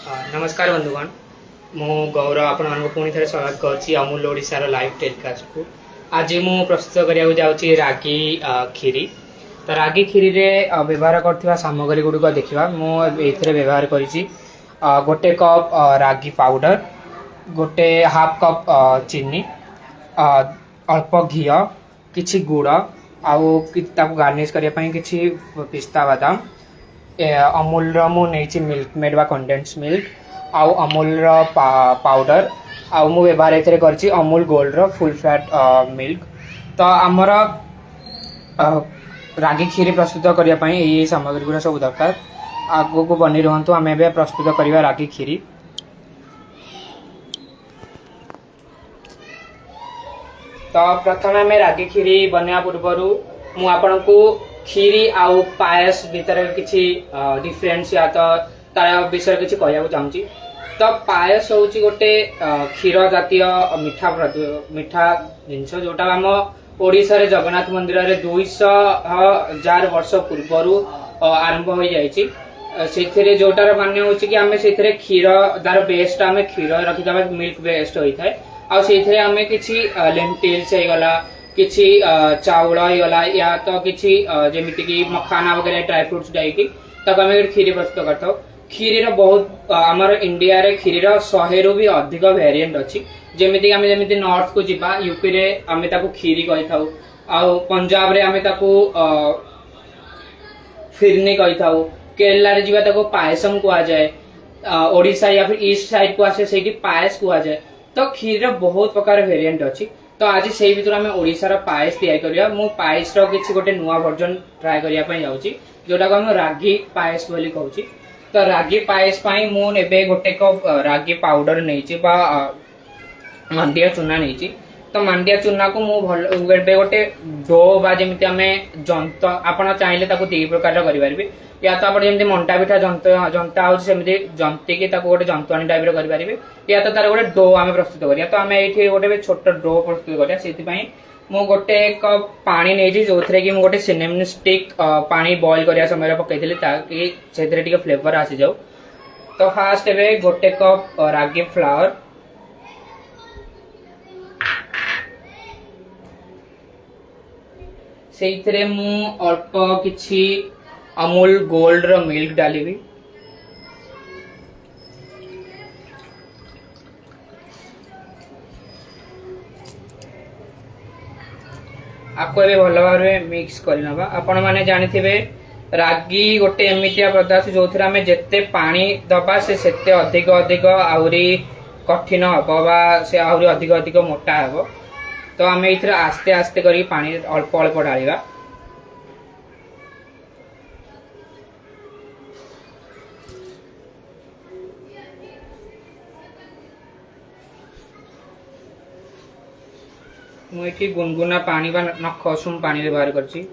नमस्कार बंधुगण मु गौरव आपण पुणी थे स्वागत करुच्ची अमूल ओडिशार लाइव टेलीकास्ट को। आज मु प्रस्तुत करिया जाउची रागी खीरी। तो रागी खीरी रे व्यवहार करथिबा सामग्री गुडी को देखिबा। मु एथिरे व्यवहार करिची गोटे कप रागी पाउडर, गोटे हाफ कप चीनी, अल्प घी, किछि गुड़ आउ गार्निश करिया पई किछि पिस्ता बादाम, अमूल मु नहीं मिल्क मेड बा कंडेंस मिल्क आउ अमूल पाउडर आउ मु व्यवहार एथरे करछि अमूल गोल्ड रो फुल फैट मिल्क। तो आमर रागी खीरी प्रस्तुत करिया पई एई सामग्री गुरा सब दरकार। आगो को बनी रहंतु आमे बे प्रस्तुत करिवा रागी खीरी। तो प्रथम आमे रागी खीरी बनया पूर्वरु मु आपनकु खीरी आउ पायस भीतर किसी डिफरेंस या तो तार विषय किसी कहना चाहूँगी। तो पायस हूँ गोटे क्षीर जातीय मिठा जिनस जोटा आम ओडिशा रे जगन्नाथ मंदिर रे 200,000 वर्ष पूर्व आरंभ हो जाइए। जोटार मान हूँ कि आम से क्षीर तार बेस्ट आम क्षीर रखीद मिल्क बेस्ट होता है। आम किसी लेंटिल्स होगला किसी चाउल होगला या तो किसी जमीती कि मखाना वगैरह ड्राई फ्रुट्स डाइकी ताको आम खीरी प्रस्तुत करता। खीरी बहुत आमर इंडिया रे खीरी 100 रु भी अधिक वेरिएंट अच्छी। जमीती आम जमीती नॉर्थ को जीवा यूपी रे आम ताको खीरी कही था, आउ पंजाब रे आम ताको फिरनी कही था, केरला रे जीवा ताको पायसम कहा जाए, ओडिशा या फिर ईस्ट साइड को आसे सेठी पायस कहा जाए। तो खीरी बहुत प्रकार वेरिएंट अच्छी। तो आज से भर आम ओडिशार पायस तैयारी करिया। मु पायस किसी गोटे नुआ वर्जन ट्राए करिया पई जाउची जोटा को हम रागी पायस बोली कहूची। तो रागी पायस पई मु एबे गोटे कप रागी पाउडर नैची बा मांडिया चूना नैची। तो मांडिया चूना को मु गोटे डो बा जेमिति आमे जंत आपण चाहिले ताको दी प्रकार करि परिबे, या तो आपण जेमिति मंटा पिठा जंता हो सेमिति जंती के ताको गोटे जंतवाणी टाइप रो करि परिबे, या तो तार गोटे डो आमे प्रस्तुत करिया। तो आमे एठी गोटे छोट डो प्रस्तुत करिया। सेति पई मु गोटे कप पानी नैची जोथरे कि मु गोटे सिनेमन स्टिक पानी बॉईल करिया समय पकैथिली ताकि सेथिरे टिके फ्लेवर आसी जाऊ। तो फास्ट एबे गोटे कप रागी फ्लावर, से मु अल्प किछि अमूल गोल्ड रो मिल्क डालिबी। आपको ये भल भाव मिक्स करनबा। आपण माने जानिथिबे रागी गोटे एमितिया पदार्थ जो आम जिते पानी दबा से सेते अधिक अधिक आहरी कठिन हम बा से आहरी अधिक अधिक मोटा हम। तो आम ये आस्ते आस्ते करी पानी अल्प अल्प ढालिबा। मुझे गुनगुना पानी बा नख उषुम पानी व्यवहार करछि।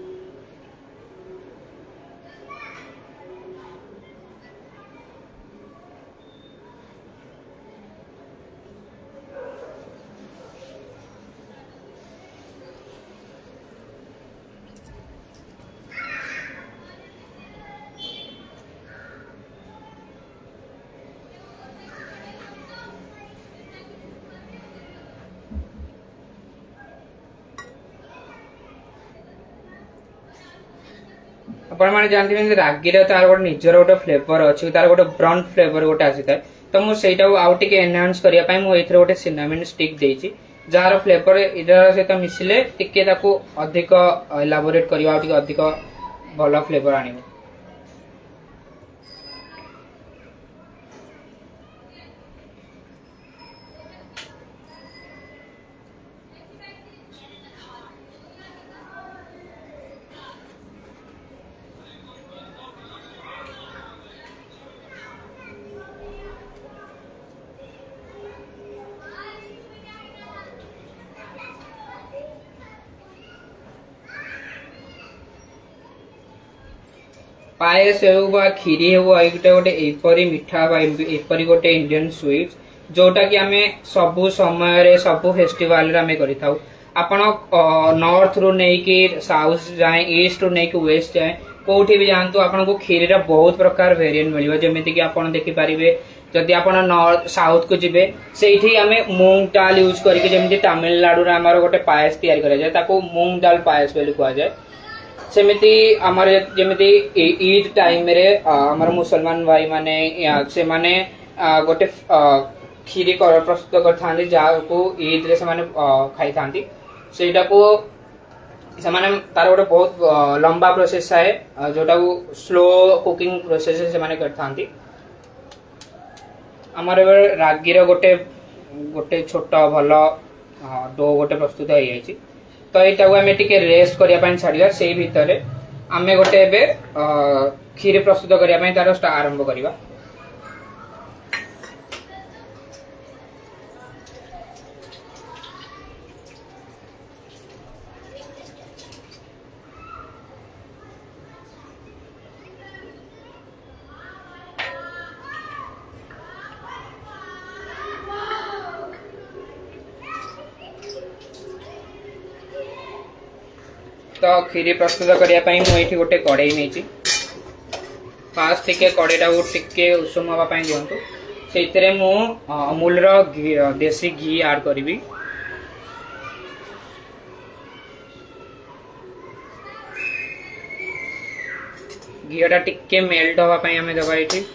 आपण माने जानथिबे रागी रे तार गोटे निजर गोटे फ्लेवर अछि, तार गोटे ब्राउन फ्लेवर गोटे आसी थाए। तो मु सेटा आउ टिके एनहांस करिया पई मु एथरे गोटे सिनेमन स्टिक देछि जार फ्लेवर इधर सहित मिसिले टिके ताको अधिक एलाबोरेट करिया आउ टिके अधिक भलो फ्लेवर आनिबो। पायस हो बा खीरी हो गोटे एपरी मिठा एपरी गोटे इंडियन स्वीट जोटा कि आमे सबु समय रे सबु फेस्टिवल रे आमे करि थाउ। आपण नॉर्थ रु नै कि साउथ जाए ईस्ट रु नै कि वेस्ट जाए कोठी भी जानतु आपको खीर बहुत प्रकार वेरिएंट मिल जमीती कि आप देखिपारे जदि आप नॉर्थ साउथ को जीवे से आम मूंग डाल यूज करके तमिलनाडु आमर गोटे पायस तैयारी कराए ताको मूंग डाल पायस बोली कहुए सेमती आमर जमी ईद टाइम रे आमर मुसलमान भाई माने से माने गोटे खीरी प्रस्तुत करते जहाँ को ईद रे से खाई था सेटा को से माने तार गोटे बहुत लंबा प्रोसेस है जोटा को स्लो कुकिंग प्रोसेस से करते आमर रागीर गोटे गोटे छोट भल डो गोटे प्रस्तुत हो जाए तो यहाँ आम टे रेस्ट करने छाड़ा से भितर आम गोटे खीर प्रस्तुत करने तार आरंभ करवा तो खीरी प्रस्तुत करने मुझे गोटे कड़े नहीं फास्ट टिके कड़ेटा टिके उषुम हाँपाई दिंतु से मु अमूल देसी घी ऐड करी घीटा टिके मेल्ट हाँपाई आम दबा ये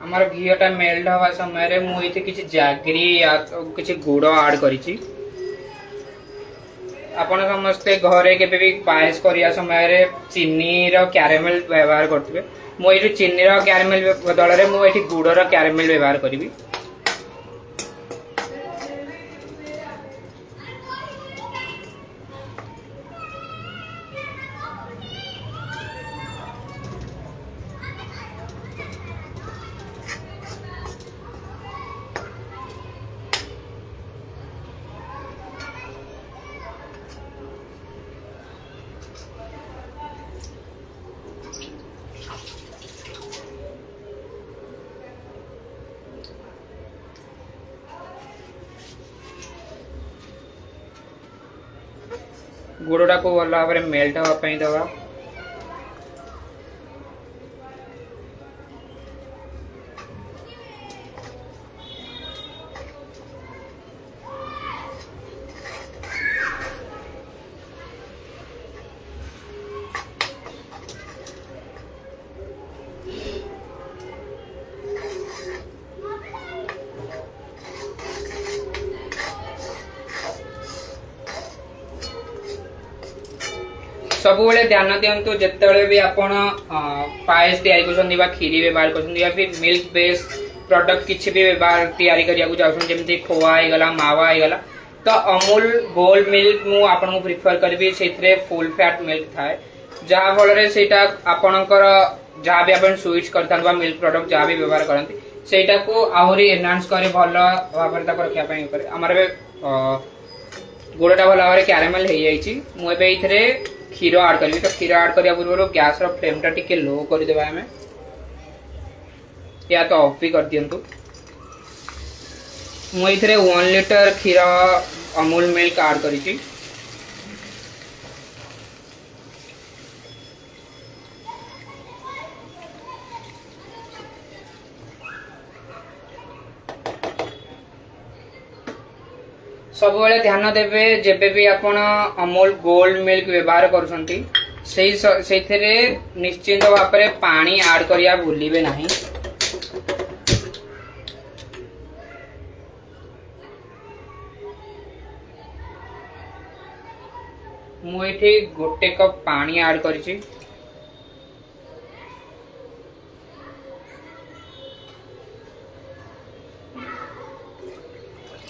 आमर घीटा मेल्ट हवा समय मुझे किसी जागरी किसी गुड़ ऐड करी आपण समस्ते घरे केबे भी पायस करिया समय चीनी क्यारामेल व्यवहार करते मुझे चीनी क्यारामेल बदल में मुझे गुड़ क्यारामेल व्यवहार करी गुड़टा को भल भाव में मेल्ट हाँपाई दवा सब ध्यान दिंतु जिते भी आप पायस या खीरी व्यवहार कर फिर मिल्क बेस्ड प्रोडक्ट किसी भी व्यवहार तैयारी जमी खोआ होगा मावा होगा तो अमूल गोल्ड मिल्क मु आपन प्रिफर करी से फुल फैट मिल्क थाए जहाँ फल से आपणकर जहाँ भी आप स्वीट्स करता मिल्क प्रोडक्ट जहाँ भी व्यवहार करती सेटा को आहरी एनहांस करे भल भाव रखापी आमर गुड़टा भल भाव क्यारामेल हो जाए मुझे क्षीर ऐड करी तो क्षीर ऐड करने पूर्व गैस फ्लेम टा टिके लो करदे आम या तो ऑफ भी कर दिंतु मुझे 1 लीटर क्षीर अमूल मिल्क ऐड करी सब ध्यान देवे जेबे भी आपण अमूल गोल्ड मिल्क व्यवहार करुछंती निश्चिंत भाव में पानी ऐड करिया भूलिबे नहीं मुझे गोटे कप पानी ऐड करी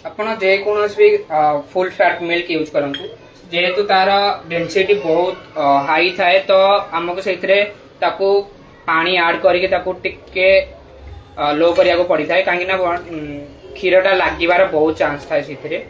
आपण जेकोसी भी फुल फैट मिल्क यूज करंतु जेहेतु तार डेंसिटी बहुत हाई थाए तो आमको से पानी ऐड करके टिके लो करिया को पड़ी थाए कहीं क्षीरटा लागिबार बहुत चांस थाए से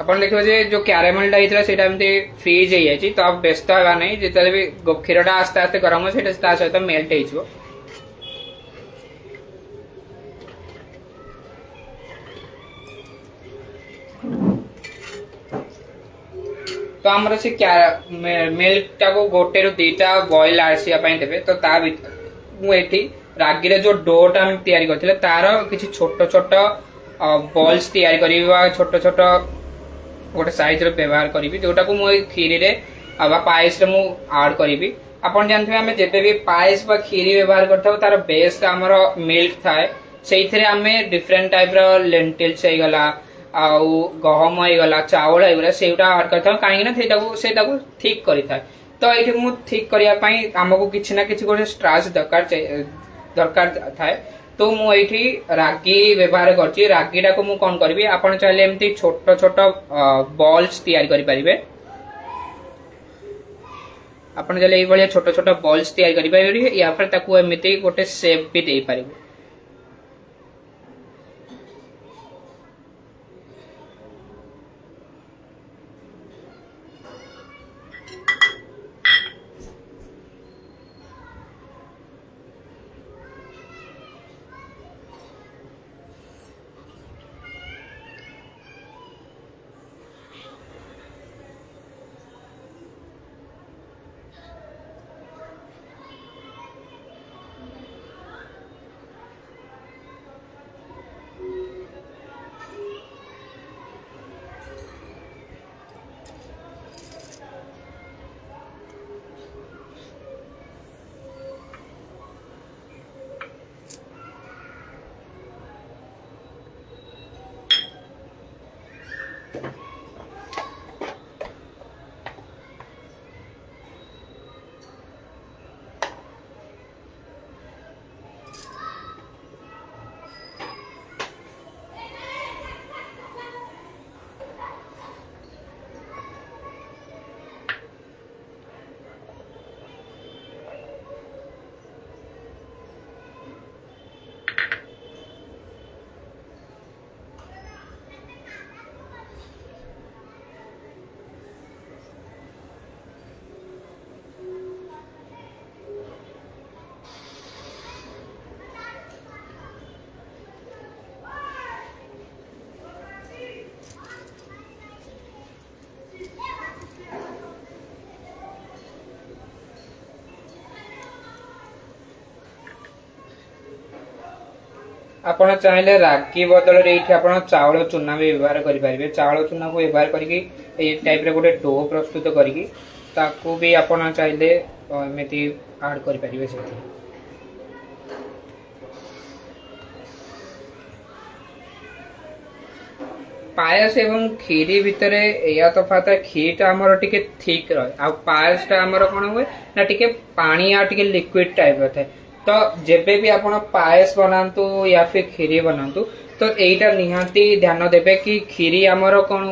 ଆପଣ ଦେଖିବେ ଯେ ଯୋଉ କ୍ୟାରାମେଲଟା ହେଇଥିଲା ସେଇଟା ଏମିତି ଫ୍ରିଜ୍ ହେଇଯାଇଛି, ତ ଆଉ ବ୍ୟସ୍ତ ହେବା ନାହିଁ। ଯେତେବେଳେ ବି କ୍ଷୀରଟା ଆସ୍ତେ ଆସ୍ତେ ଗରମ ହେବ ସେଇଟା ତା ସହିତ ମେଲ୍ଟ ହେଇଯିବ। ତ ଆମର ସେ ମିଲ୍କଟାକୁ 1 ରୁ 2ଟା ବଏଲ ଆସିବା ପାଇଁ ଦେବେ। ତ ତା ଭିତରେ ମୁଁ ଏଠି ରାଗିରେ ଯୋଉ ଡୋଟା ଆମେ ତିଆରି କରିଥିଲେ ତାର କିଛି ଛୋଟ ଛୋଟ ବଲ୍ସ ତିଆରି କରିବି ବା ଛୋଟ ଛୋଟ ଗୋଟେ ସାଇଜର ବ୍ୟବହାର କରିବି, ଯୋଉଟାକୁ ମୁଁ ଏଇ କ୍ଷୀରିରେ ବା ପାଏସରେ ମୁଁ ଆଡ୍ କରିବି। ଆପଣ ଜାଣିଥିବେ ଆମେ ଯେବେ ବି ପାଏସ ବା କ୍ଷୀରି ବ୍ୟବହାର କରିଥାଉ ତାର ବେସ୍ ଆମର ମିଲ୍କ ଥାଏ। ସେଇଥିରେ ଆମେ ଡିଫରେଣ୍ଟ ଟାଇପର ଲେଣ୍ଟିଲ୍ସ ହେଇଗଲା, ଆଉ ଗହମ ହେଇଗଲା, ଚାଉଳ ହେଇଗଲା, ସେଇଗୁଟା ଆଡ୍ କରିଥାଉ କାହିଁକି ନା ସେଇଟାକୁ ଠିକ କରିଥାଏ। ତ ଏଇଠି ମୁଁ ଠିକ କରିବା ପାଇଁ ଆମକୁ କିଛି ନା କିଛି ଗୋଟେ ଷ୍ଟ୍ରାଚ ଦରକାର ଥାଏ। ତ ମୁଁ ଏଇଠି ରାଗି ବ୍ୟବହାର କରୁଛି। ରାଗିଟାକୁ ମୁଁ କଣ କରିବି, ଆପଣ ଚାହିଁଲେ ଏମିତି ଛୋଟ ଛୋଟ ବଲ୍ସ ତିଆରି କରିପାରିବେ। ଆପଣ ଚାହିଁଲେ ଏଇଭଳିଆ ଛୋଟ ଛୋଟ ବଲ୍ସ ତିଆରି କରିପାରିବେ, ୟା ପରେ ତାକୁ ଏମିତି ଗୋଟେ ସେପ୍ ବି ଦେଇପାରିବେ। ଆପଣ ଚାହିଁଲେ ରାଗି ବଦଳରେ ଏଇଠି ଆପଣ ଚାଉଳ ଚୁନା ବି ବ୍ୟବହାର କରିପାରିବେ। ଚାଉଳ ଚୁନାକୁ ବ୍ୟବହାର କରିକି ଏଇ ଟାଇପର ଗୋଟେ ଡୋ ପ୍ରସ୍ତୁତ କରିକି ତାକୁ ବି ଆପଣ ଚାହିଁଲେ ଏମିତି ଆଡ୍ କରିପାରିବେ ସେଥିରେ। ପାୟସ ଏବଂ କ୍ଷୀରି ଭିତରେ ଏୟା ତଫାତ, କ୍ଷୀରିଟା ଆମର ଟିକେ ଥିକ୍ ରହେ ଆଉ ପାୟସଟା ଆମର କଣ ହୁଏ ନା ଟିକେ ପାଣି ଆଉ ଟିକେ ଲିକ୍ୱିଡ ଟାଇପର ଥାଏ। ତ ଯେବେ ବି ଆପଣ ପାୟସ ବନାନ୍ତୁ ୟା ଫିର କ୍ଷୀରି ବନାନ୍ତୁ ତ ଏଇଟା ନିହାତି ଧ୍ୟାନ ଦେବେ କି କ୍ଷୀରି ଆମର କଣ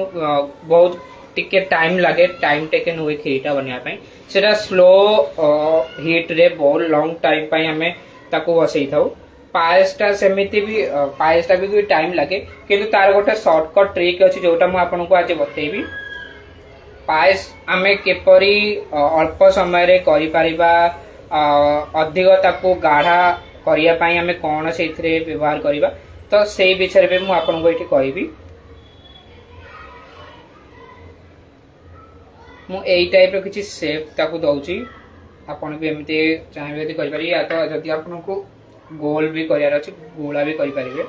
ବହୁତ ଟିକେ ଟାଇମ ଲାଗେ, ଟାଇମ ଟେକେନ ହୁଏ କ୍ଷୀରିଟା ବନେଇବା ପାଇଁ। ସେଟା ସ୍ଲୋ ହିଟରେ ବହୁତ ଲଙ୍ଗ ଟାଇମ ପାଇଁ ଆମେ ତାକୁ ବସେଇ ଥାଉ। ପାୟସଟା ସେମିତି ବି ପାୟସଟା ବି ଟାଇମ ଲାଗେ, କିନ୍ତୁ ତାର ଗୋଟେ ସର୍ଟକଟ ଟ୍ରିକ୍ ଅଛି ଯୋଉଟା ମୁଁ ଆପଣଙ୍କୁ ଆଜି ବତେଇବି। ପାୟସ ଆମେ କିପରି ଅଳ୍ପ ସମୟରେ କରିପାରିବା, ଅଧିକ ତାକୁ ଗାଢା କରିବା ପାଇଁ ଆମେ କଣ ସେଇଥିରେ ବ୍ୟବହାର କରିବା, ତ ସେଇ ବିଷୟରେ ବି ମୁଁ ଆପଣଙ୍କୁ ଏଠି କହିବି। ମୁଁ ଏଇ ଟାଇପର କିଛି ସେପ୍ ତାକୁ ଦଉଛି, ଆପଣ ବି ଏମିତି ଚାହିଁବେ ଯଦି କରିପାରିବେ। ୟା ତ ଯଦି ଆପଣଙ୍କୁ ଗୋଲ ବି କରିବାର ଅଛି ଗୋଳା ବି କରିପାରିବେ।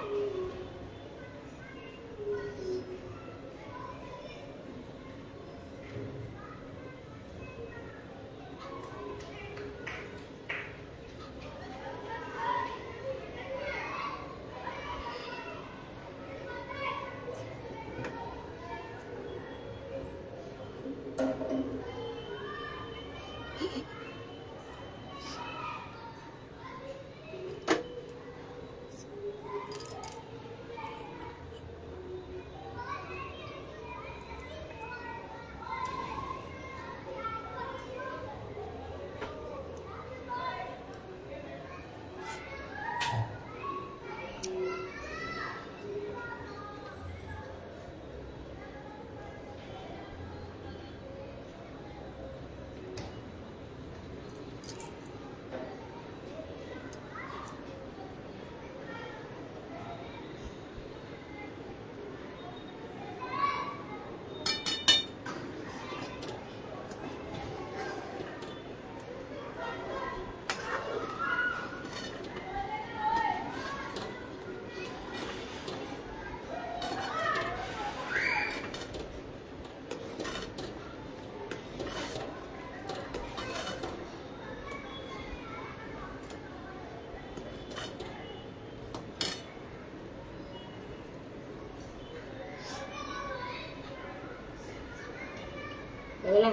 ହେଇଗଲା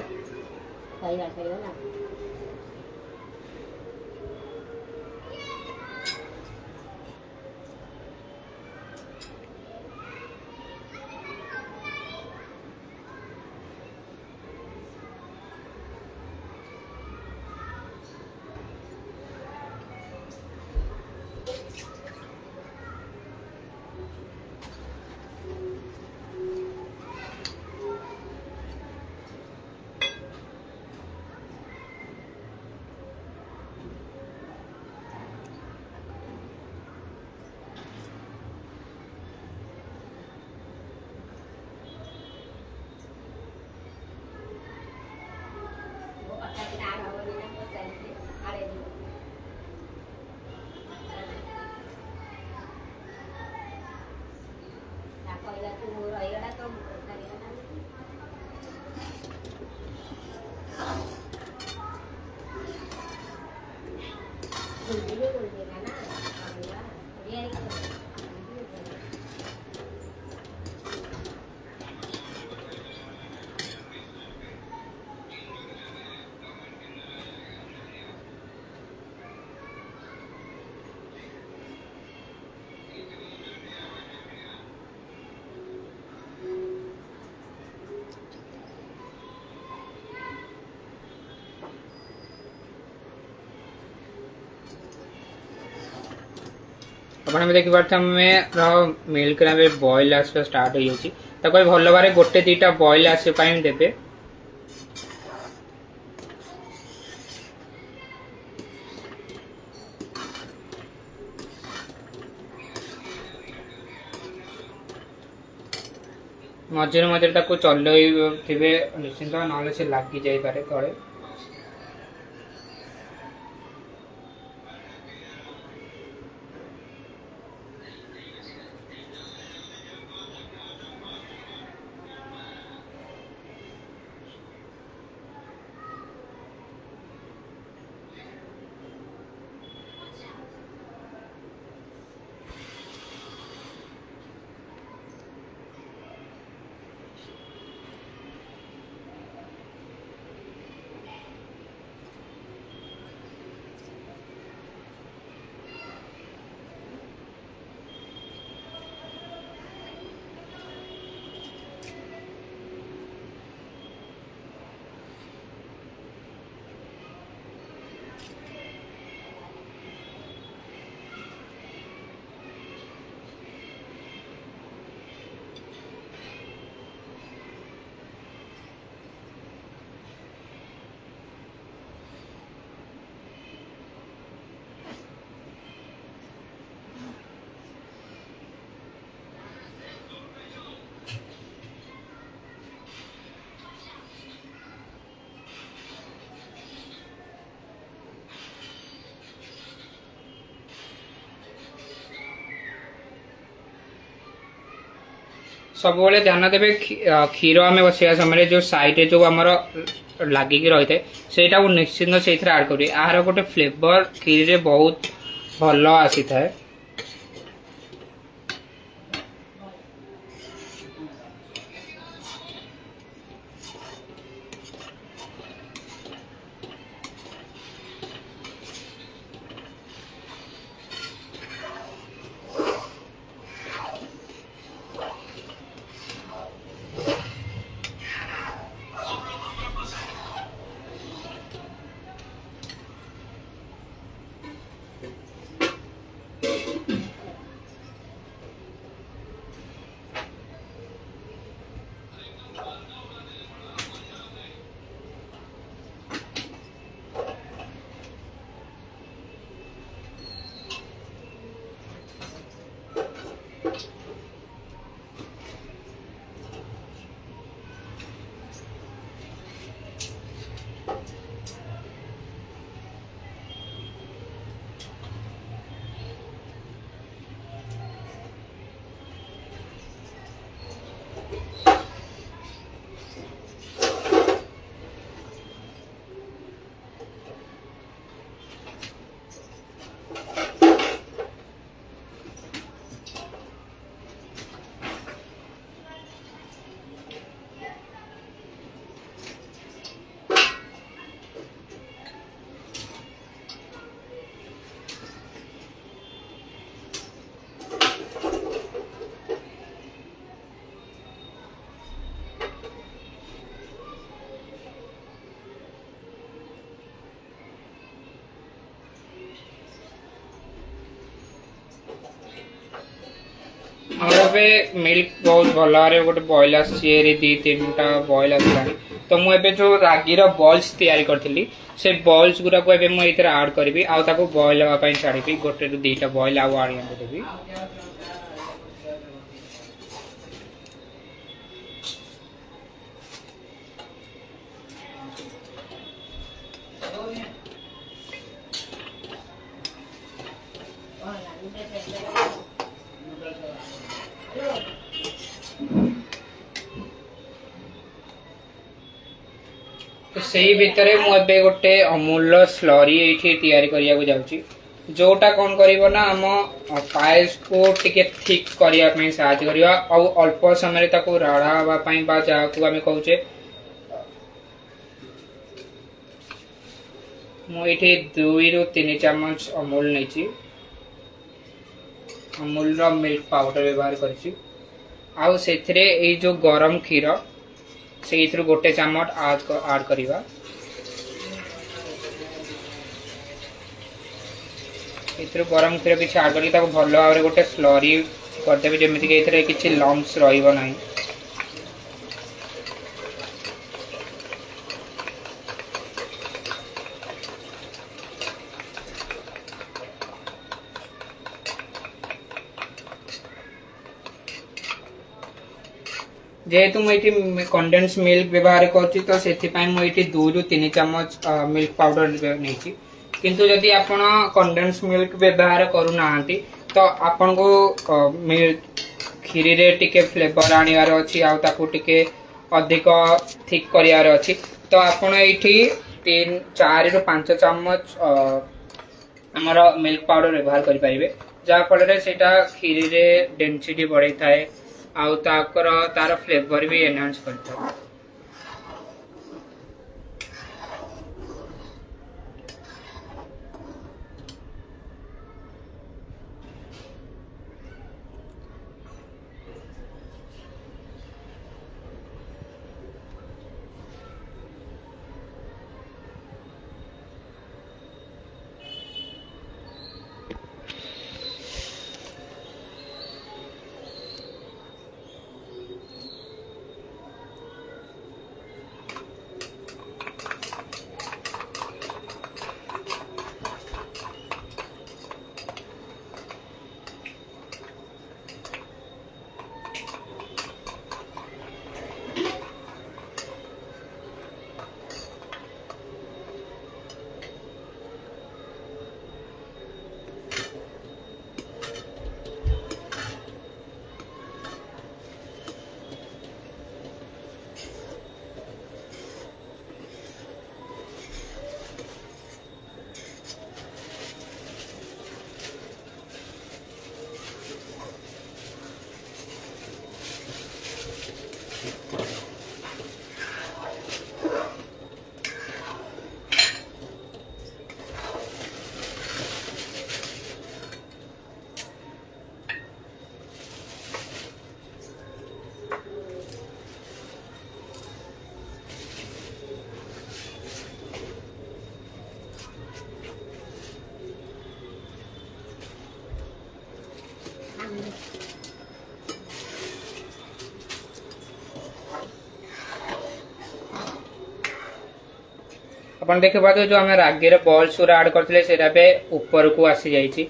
ଖାଇବା ସରିଗଲା। ଆପଣ ଦେଖିପାରୁଥିବେ ଆମେ ମିଲ୍କ ଏବେ ବଏଲ୍ ଆସିବା ଷ୍ଟାର୍ଟ ହେଇଯାଉଛି। ତାକୁ ଭଲ ଭାବରେ ଗୋଟେ ଦିଟା ବଏଲ୍ ଆସିବା ପାଇଁ ଦେବେ। ମଝିରେ ମଝିରେ ତାକୁ ଚଲେଇଥିବେ ନିଶ୍ଚିନ୍ତ, ନହେଲେ ସେ ଲାଗି ଯାଇପାରେ ତଳେ। ସବୁବେଳେ ଧ୍ୟାନ ଦେବେ କ୍ଷୀର ଆମେ ବସେଇବା ସମୟରେ ଯୋଉ ସାଇଡରେ ଯୋଉ ଆମର ଲାଗିକି ରହିଥାଏ ସେଇଟାକୁ ନିଶ୍ଚିନ୍ତ ସେଇଥିରେ ଆଡ୍ କରିବେ। ଏହାର ଗୋଟେ ଫ୍ଲେଭର କ୍ଷୀରରେ ବହୁତ ଭଲ ଆସିଥାଏ। ଆମର ଏବେ ମିଲ୍କ ବହୁତ ଭଲ ଭାବରେ ଗୋଟେ ବଏଲ ଆସିଛି, ଏରି 2-3ଟା ବଏଲ ଆସିଲାଣି। ତ ମୁଁ ଏବେ ଯୋଉ ରାଗିର ବଲ୍ସ ତିଆରି କରିଥିଲି ସେ ବଲ୍ସ ଗୁଡାକୁ ଏବେ ମୁଁ ଏଇଥିରେ ଆଡ୍ କରିବି ଆଉ ତାକୁ ବଏଲ ହେବା ପାଇଁ ଛାଡ଼ିବି। 1-2ଟା ବଏଲ ଆଉ ଆଣିବାକୁ ଦେବି। तो सेई भितर मुझे गोटे अमूल स्लरी ये तैयारी करने जाऊँगी, जोटा कौन कर ना आम पायस को टिके थिक करने साहाय्य करवा और अल्प समय राड़ा हाँपाई जहाँ को आम कहे मुझे 2-3 चामच अमूल नहीं अमूल मिल्क पाउडर व्यवहार कर जो गरम क्षीर से गोटे चामच आड करवा। गरम क्षीर किसी आड कर भल भाव गोटे स्लरी करदे जमीक किसी लम्स रही। जेहेतु मुझे कंडेन्स मिल्क व्यवहार करुँची तो से 2-3 चामच मिल्क पाउडर नहीं, किंतु जदि आपण कंडेन्स मिल्क व्यवहार करूना तो आपन को खीरी रे टिके फ्लेवर आनिवार अच्छी टिके अधिक थिक करिवार अच्छी। तो आपण ये 4-5 चामच आमर मिल्क पाउडर व्यवहार करें, जहाँफल से खीरी रे डेनसीटी बढ़ी थाए आउ तार फ्लेवर भी एनहांस करता है। अपन देख पाते जो आम रागिर बल्स आड करते ऊपर को आसी जाइए,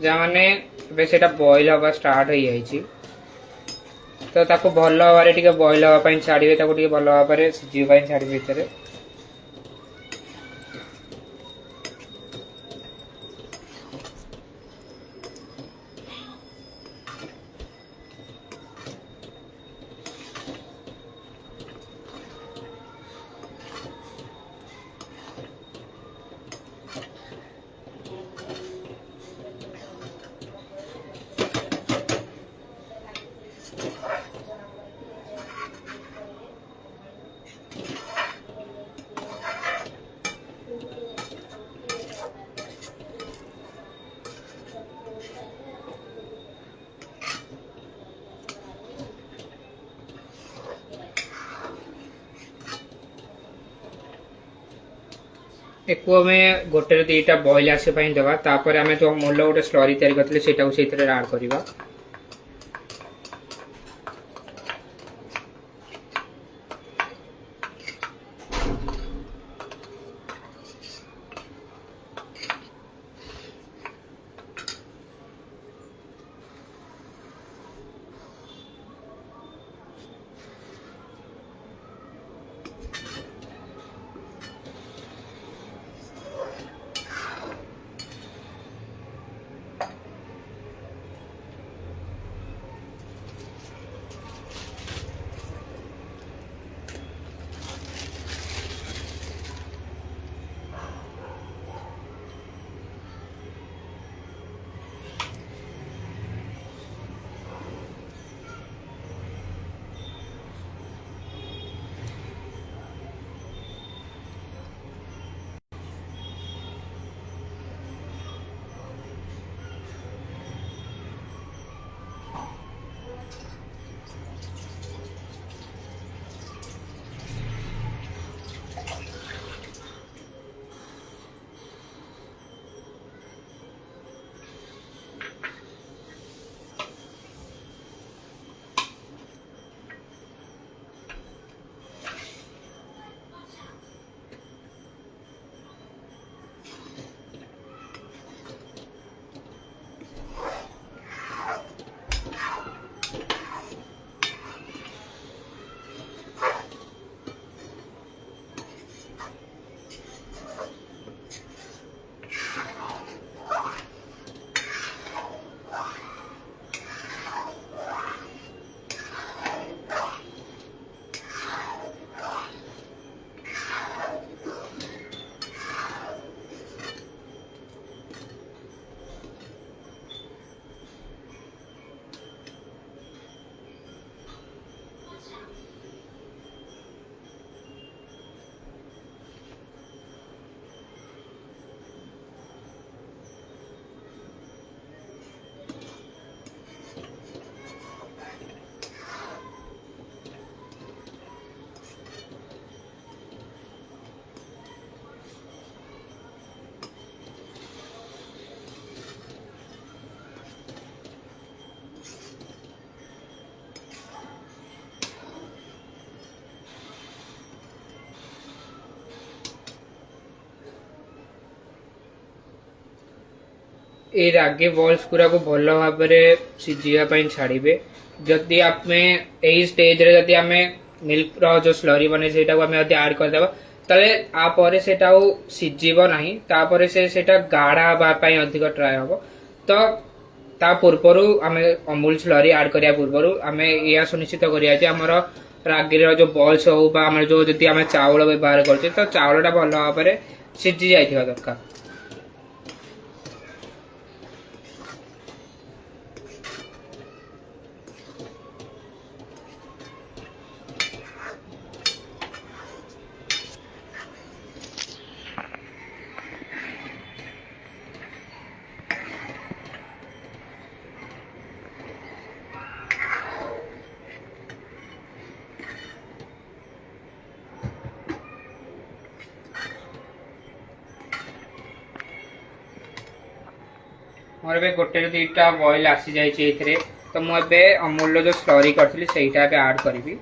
जहाँ मैंने से बॉयल हवा स्टार्ट हो जाइए। तो ताको भल भाव बॉयल हाँपाई छाड़े भल भाव सीझे छाड़े भितर। एक आम गोटे 2टा बॉयल आसपाई देवा, तापर आम जो अमूल गोटे स्लरी तैयारी करते आड करवा। ए रागी बॉल्स पूरा को भल भाव सिझा छाड़े जदि आम यही स्टेज रे जदि आम मिल्क रो जो स्लरी बने से ऐड करदे ताले आपर से सिझब ना से गाढ़ा हाँपाई अधिक ट्राए हम तो ता पूर्वर आम अमूल स्लरी ऐड करिया पूर्वर आम या सुनिश्चित करिया आमर रागी जो बॉल्स हो जो जदि आम चाउल व्यवहार करछे तो चाउलटा भल भाव सिझी जाइथिबा दरकार। मोर ए गोटे दुईटा बॉयल आसी जाइए तो मुझे अमूल जो स्लरी करी से ऐड करी।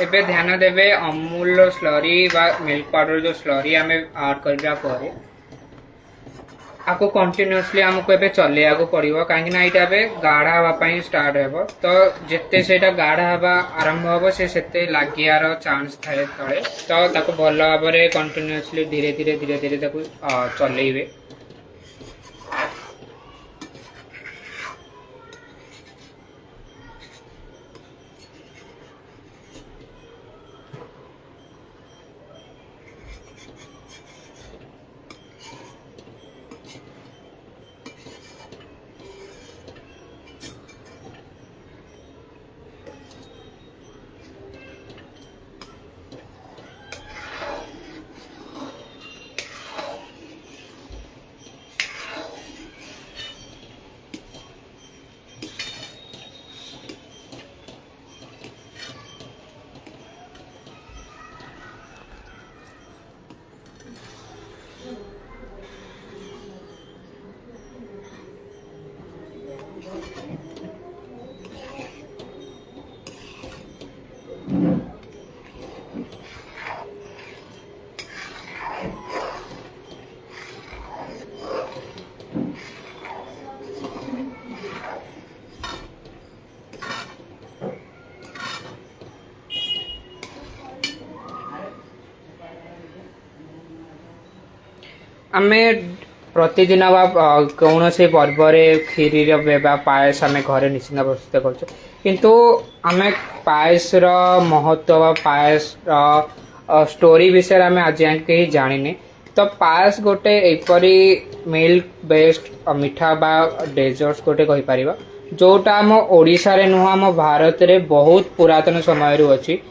एबे ध्यान देवे अमूल स्लरी बा मिल्क पाउडर जो स्लरी आम ऐड कर आपको कंटिन्यूअसली आमको एबे चले पड़ो कहीं गाढ़ा हाँपाई स्टार्ट हो तो जिते से गाढ़ा हाँबा आरंभ हम से लगियार चांस थाए तले तो भल भाव कंटिन्यूअसली धीरे धीरे धीरे धीरे चलेबे। आम प्रतिदिन कौन से पर्व खीरी पायस आम घर निश्चिंत प्रस्तुत कर किंतु आम पायस महत्व पायस स्टोरी विषय आम आज कहीं जानी तो पायस गोटे एपरी मिल्क बेस्ड मीठा बा डेजर्ट्स गोटे कहीपर जोटा आम ओडिशा रे नुह आम भारत रे बहुत पुरातन समय अच्छी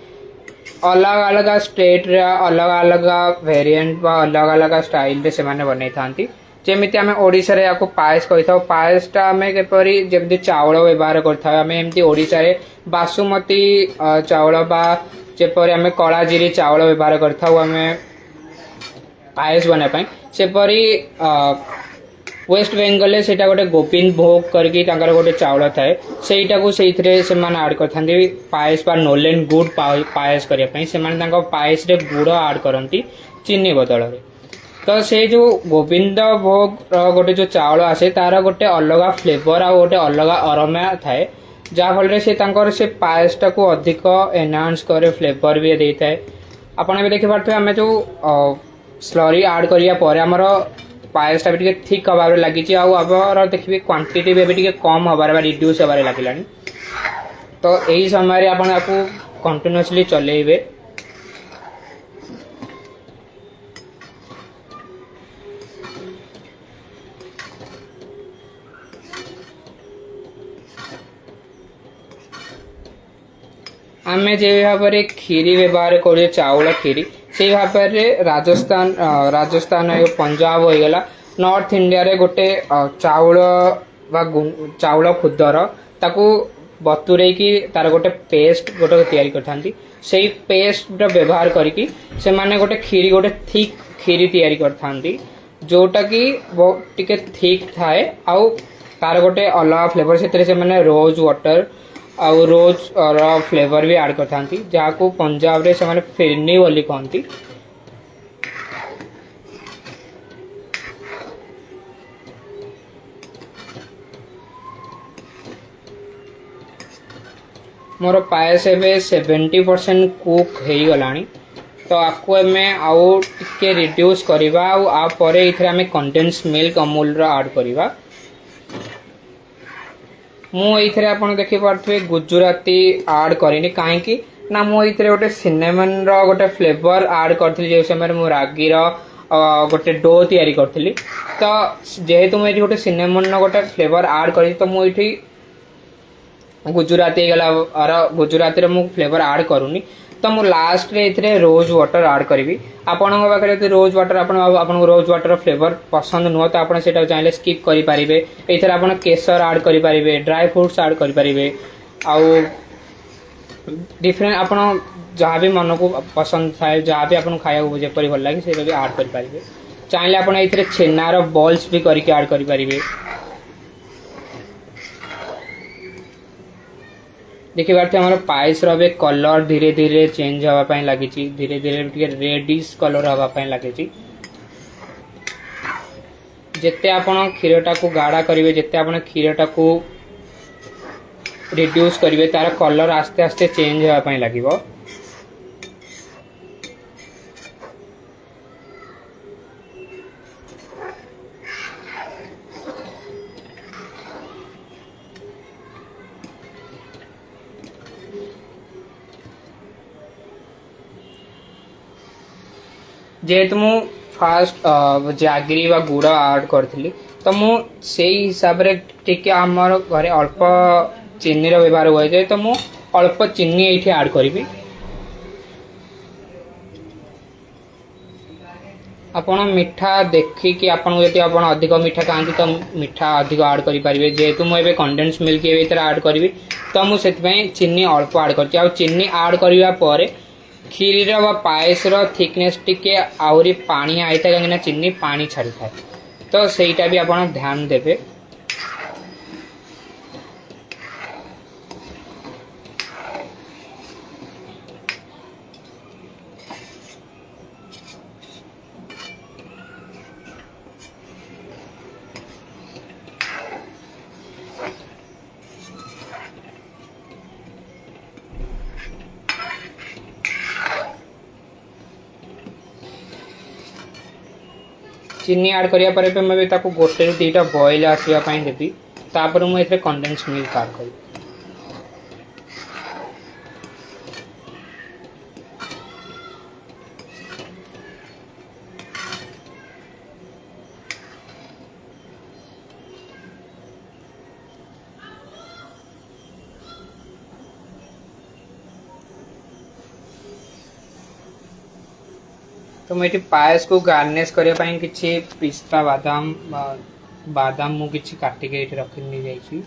अलग अलग स्टेट रे अलग अलग वेरिएंट बा अलग अलग स्टाइल रे से माने बनै थांती जेमिति आमे ओडिशा रे याको पायस कहि थाउ पायसटा आमे केपरि जेमिति चावल व्यवहार करथाउ आमे एमति ओडिशा रे बासुमती चावल बा जेपरि आमे कलाजीरी चावल व्यवहार करथाउ आमे पायस बनै पई सेपरि वेस्ट बेंगल से गोटे गोविंद भोग करके गोटे चावल थाए सेटा को से माने ऐड करथांती पायस बा नोलेन गुड़ पायस करने से माने पायस रे गुड़ ऐड करती चीनी बदल रे तो से जो गोविंद भोग गोटे जो चावल आसे तार गोटे अलग फ्लेवर आ गोटे अलग अरोमा थाए जहाँफल से पायसटा को अधिक एनहांस करे फ्लेवर भी दे थाए आपन भी देखि पारथि आमे जो स्लरी ऐड करिया पर हमर पायसटा भी ठीक हबार लगी आबर देखिए क्वांटिटी भी कम हबार रिड्यूस हबार लगे तो यही समय आपको कंटिन्यूअसली चलेबे आम जो भाव में खीरी व्यवहार कर चाउल खीरी से भाव में राजस्थान राजस्थान पंजाब हो गला नॉर्थ इंडिया रे गोटे चाउल चाउल खुदर ताकू बतुरे की तार गोटे पेस्ट गोटे तैयारी करथांती सेही पेस्ट व्यवहार करके से माने गोटे खीरी गोटे थिक खीरी तैयारी करथांती जोटा कि टिके थिक थाए आउ तार गोटे अलग फ्लेवर से मैंने रोज वाटर आउ रोज फ्लेवर भी ऐड करथांती जहाँ को पंजाब रे से फिरनी बोली कहती। मोर पायस एबे 70% कुक हो गलानी तो आपको आमे आउ टिके रिड्यूस करवा आ परे इथरे आमे कंडेंस मिल्क अमूल रो ऐड करवा। मु इथरे आपण देखि पारथवे गुजराती ऐड करिनी काहे ना मु इथरे गोटे सिनेमन रो गोटे फ्लेवर ऐड करथली जे समय मु रागी रो गोटे डो तयारी करथली तो जेहेतु मु गोटे सिनेमन रो गोटे फ्लेवर ऐड करी तो मु इठी गुजराती गला और गुजराती रे मु फ्लेवर ऐड करूनी तो मु लास्ट रे इथरे रोज वाटर ऐड करिवि। आपन पाखे यदि रोज वाटर आपन रोज वाटर फ्लेवर पसंद नुह तो आपन सेटा चाहिले स्किप करि परिबे। एथरे आपन केसर ऐड करि परिबे, ड्राई फ्रूट्स ऐड करि परिबे आउ डिफरेंट आपन जहाँ भी मन को पसंद थाए जहाँ भी आपन खाया को जेपरि भल लागे सेटा भी ऐड करि परिबे। चाहिले आपन एथरे छेनार बॉल्स भी करके ऐड करि परिबे। देखिए बात हमारा पायस रे कलर धीरे धीरे चेंज हवा लगी धीरे धीरे रेडिश कलर हवा लगी। जिते आपण क्षीरटा को गाढ़ा करेंगे जिते आपण क्षीरटा को रिड्यूस करेंगे तार कलर आस्ते आस्ते चेंज हवा लगे। जेहेतु मु फास्ट जागरी व गुड़ ऐड करी तो मु से हिसाब रे टिके आमर घरे अल्प चीनी रो व्यवहार हुए जाए तो मु अल्प चीनी ये ऐड करी। आपण मीठा देखिकी आपन यदि आपण अधिक मीठा खाती तो मीठा अधिक ऐड करि परिबे। जेहेतु मु एबे कंडेंस मिल्क ऐड करी तो मु सेतपई चीनी अल्प ऐड करछि आ चीनी ऐड करिवा परे खीर व पायस रो थिकनेस टिके आउरी पानी आई था कहीं चीनी पानी छाड़ी था तो सहीटा भी आपण ध्यान देबे। चीनी ऐड करिया परे पे मैं ताको गोटे दुईटा बॉयल आसवा देवी तापर मुझे कंडेंस मिल्क ऐड करी। तो मुझे पायस को गार्निश करने किसी पिस्ता बादाम बादाम मु किसी काटिके रखी नहीं जाइए।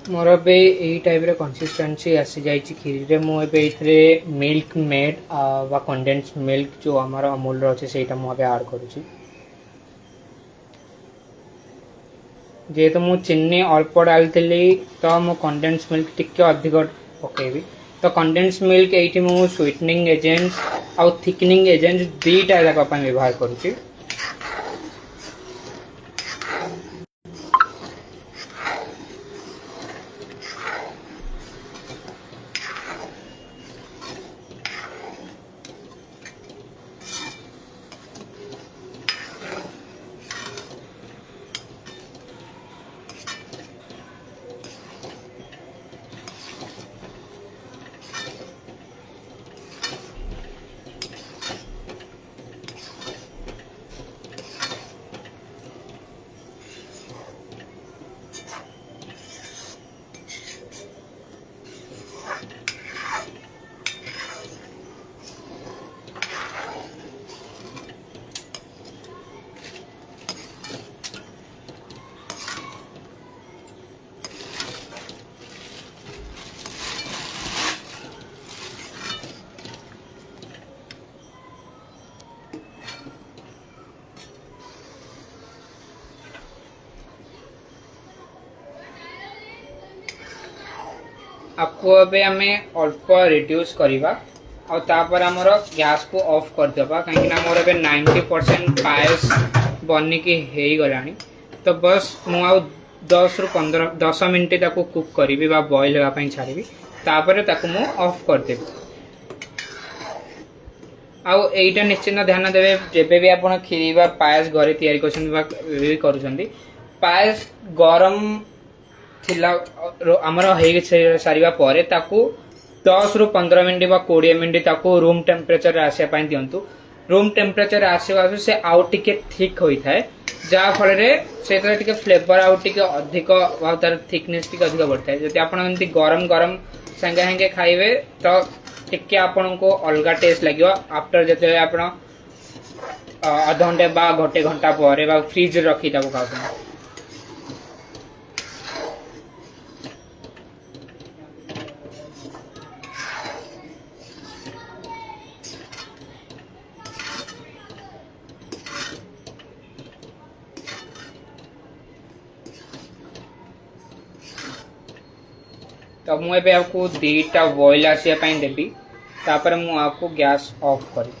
मोर ए टाइप रे कंसिस्टेंसी आसी जाई खीरी रे मु एबे इथरे मिल्क मेड बा कंडेंस मिल्क जो हमार अमूल रो अछि सेटा मु एबे ऐड करूची जेहेतु मु चीनी अल्प डालती तो मु कंडेंस मिल्क टिके अधिक पकेबी तो कंडेंस मिल्क एठी मु स्वीटनिंग एजेंट्स आउ थिकनिंग एजेंट्स दीटा जाक अपन व्यवहार करूची आपको अबे हमें अल्प रिड्यूस करवा और तापर हमर गैस को ऑफ कर देबा काहे कि हमर अबे 90% पायस बनिकी हे गलानी तो बस मु आ 10 रु 15 10 मिनिट ताको कुक करिवि बा बॉईल हेबा पई छाड़िबि तापर ताको मु ऑफ कर देबि आउ एटा निश्चित ध्यान देबे जेबे भी आपण खीरी बा पायस घरे तयारी करछन बा करूछंदी पायस गरम थिला हमर हे सारिबा परे ताकू 10 रु 15 मिनिट बा 20 मिनिट ताकू रूम टेम्परेचर रे आसे पई दियंतु रूम टेम्परेचर आसे से आउ टिके थिक होई थाए जा फल रे से टिके फ्लेवर आउ टिके अधिक बा तार थिकनेस टिके अधिक बढ़ता है जति आपण एंती गरम गरम संगे संगे खाइबे तो टिके आपण को अलगा टेस्ट लागियो आफ्टर जते आपण आधा घंटे बा घंटे घंटा परे बा फ्रिज रे रखी ताको खाउ तो मुझे आपको दीटा बॉईल आसापी देवी तापर मुझे गैस ऑफ कर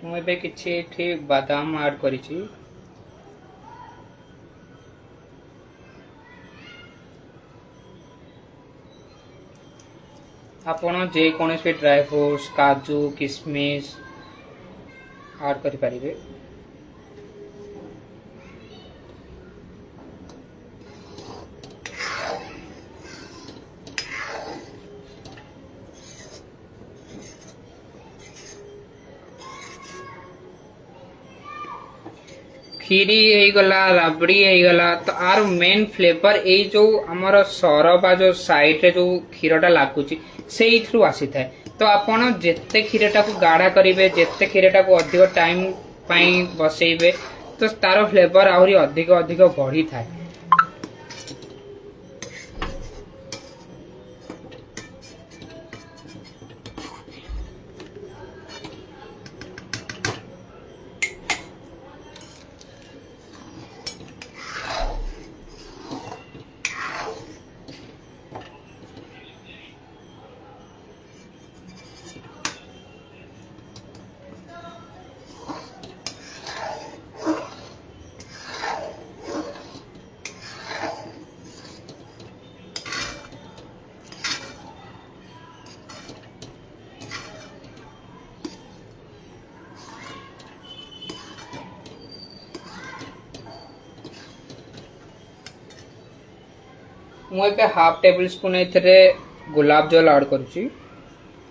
मुझे किसी बादाम ऐड करी आपण जे कौन भी ड्राई फ्रूट्स काजू किशमिश ऐड करि परिबे खीरी हो गला राबड़ी हो गला तो आर मेन फ्लेवर ए जो हमर सर बा जो साइड रे जो खीरटा लागुची सेई थ्रू आसी थाए तो आपण जेते खीरटा को गाढ़ा करिवे जेते खीरटा को अधिक टाइम पई बसेइबे तो तार फ्लेवर आहुरी अधिक अधिक बढ़ी थाए मुझे हाफ टेबल स्पून गुलाब जल ऐड करुच्ची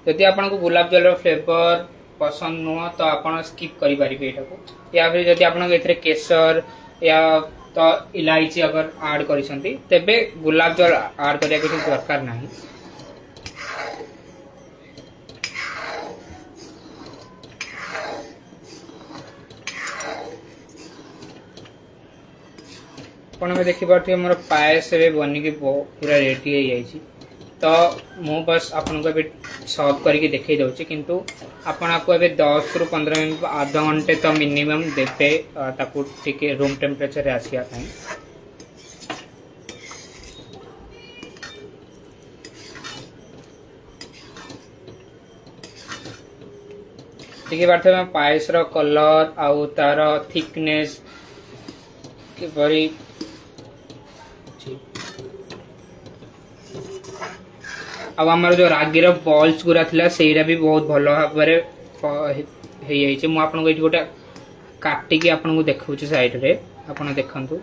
जदि आपको गुलाब जल फ्लेवर पसंद नुह तो आप स्किप करेंगे को या फिर जब आप केसर या तो इलायची अगर ऐड करिसेंती तेबे गुलाब जल ऐड करिया किसी दरकार नहीं। में देखिए मोर पायस बनिकी पूरा रेडी हो जाइए तो मु बस आपन को सर्व करके देखई दउची किंतु आपन आपको एबे 10 रु 15 मिनिट आधा घंटे तो मिनिमम देते ताकू टिके रूम टेम्परेचर रे आसिया ताई। देखिए बारे में पायस रो कलर आउ तार थिकनेस के बड़ी अब आमर जो रागीर बॉल्स गुरा थिला सेरा भी बहुत भल भाव आपको ये गोटे काटिकी आपको देखा साइड रे आपन देखंतु।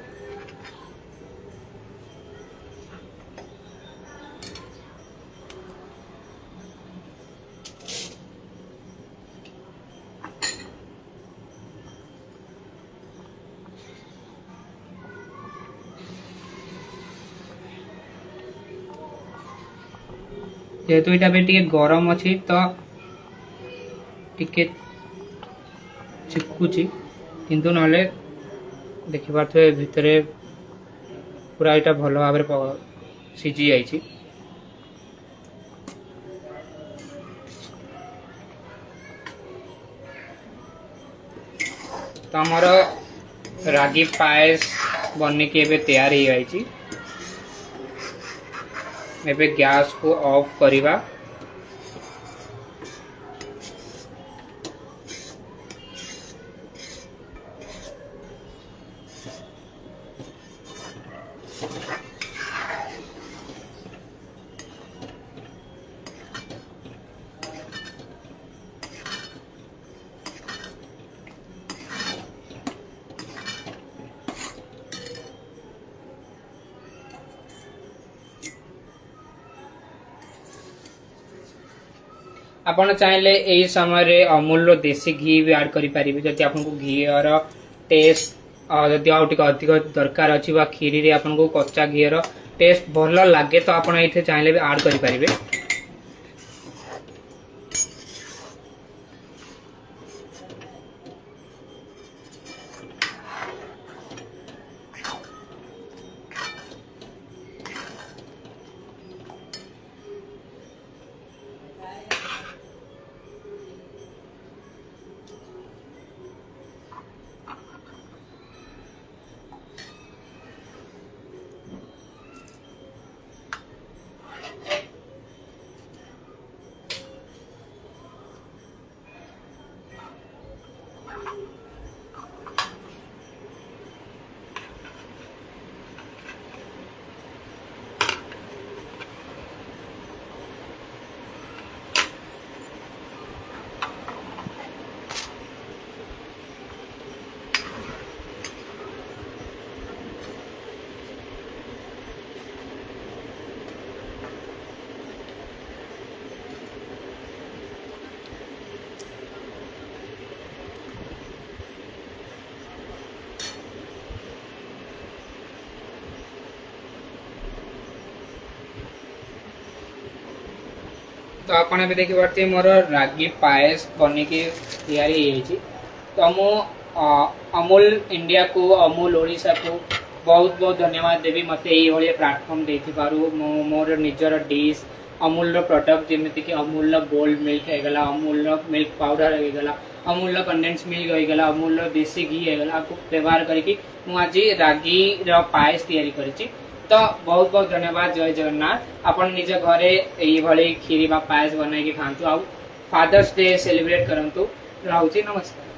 जेहेतु यहाँ टे गरम अच्छी तो टिके चिपकुची किंतु नले देखि पारे भितर पूरा यहाँ भल भाव सीझी जाइए। तो आमर रागी पायस बनिकी तैयार हो जाइए। एबे गैस को ऑफ करिबा। आपन चाहेले यही समय अमूल देसी घी भी ऐड करि परिबे जति आपनको घी और टेस्ट जति आउ टिके अधिक दरकार अछि बा खीरी रे आपनको कच्चा घी रो टेस्ट भल लागे तो आपन एथे चाहेले भी ऐड करि परिबे। तो आपने भी देखी पार्थे मोर रागी पायस बनिकी तैयारी हो। तो मु अमूल इंडिया को अमूल ओडिशा को बहुत बहुत धन्यवाद देवी मत ये प्लाटफॉर्म देथिबारु मोर निजर डिश अमूल प्रोडक्ट जमीती कि अमूल गोल्ड मिल्क होगला अमूल मिल्क पाउडर होगला अमूल कंडेन्स मिल्क होगला अमूल देसी घी होगला को व्यवहार करके मुझे रागी पायस तैयारी करी। तो बहुत बहुत धन्यवाद। जय जगन्नाथ। अपन निज घरे यही खीरी पायस बनई खातु आ फादर्स डे सेलिब्रेट करंतु। रहूची नमस्कार।